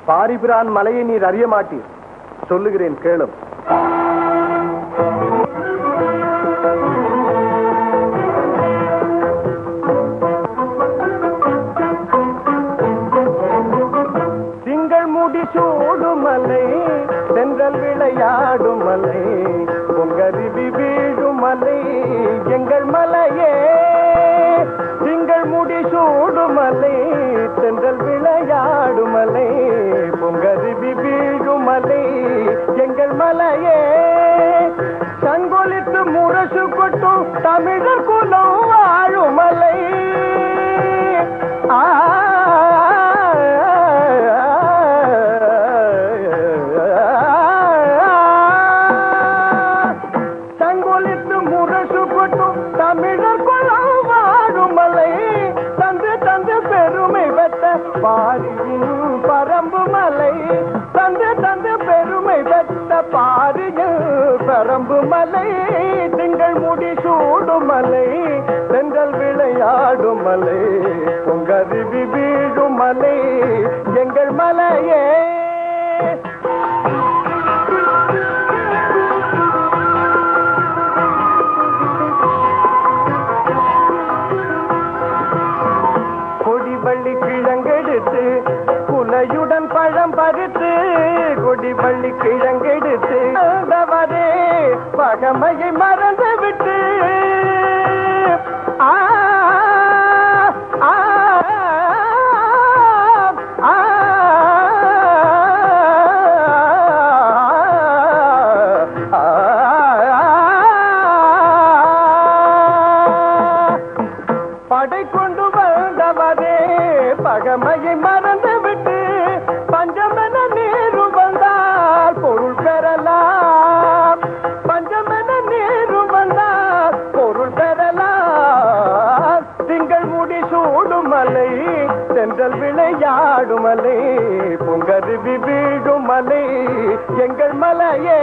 பாரிபிரான் மலையை நீர் அறிய மாட்டீர். சொல்லுகிறேன் கேளும். திங்கள் முடி சூடும் மலை, தென்றல் விளையாடும் மலை, பொங்கருவி வீழும் மலை எங்கள் மலையே. திங்கள் முடி சூடும் மலை, தென்றல் விளையாடும் மலை, பொங்கருவி வீழும் மலை எங்கள் மலையே. சங்கொலித்து முரசு கொட்டும் தமிழர் குலம் வாழும் மலை. சங்கொலித்து முரசு கொட்டும் தமிழர் குலம் வாழும் மலை, தந்து தந்து பெருமை பெற்ற பாரியின் பரம்பு மலை, தந்து தந்து பெருமை பெற்ற பாரியின் பரம்பு மலை. திங்கள் முடி சூடும் மலை, தென்றல் விளையாடும் மலை, பொங்கருவி வீழும் மலை எங்கள் மலையே. கொடிவள்ளி கிழங்கெடுத்து குலையுடன் பழம் பறித்து, கொடிவள்ளி கிழங்கெடுத்து வந்தவரே பகமையை மறந்து விட்டு, படை கொண்டு வந்தவரே பகமையை மறந்து விட்டு, பஞ்சமென நீரு வந்தால் பொருள் பெறலாம், பஞ்சமென நீரு வந்தால் பொருள் பெறலாம். திங்கள் முடி சூடும் மலை, தென்றல் விளையாடும் மலை, பொங்கருவி வீழும் மலை எங்கள் மலையே.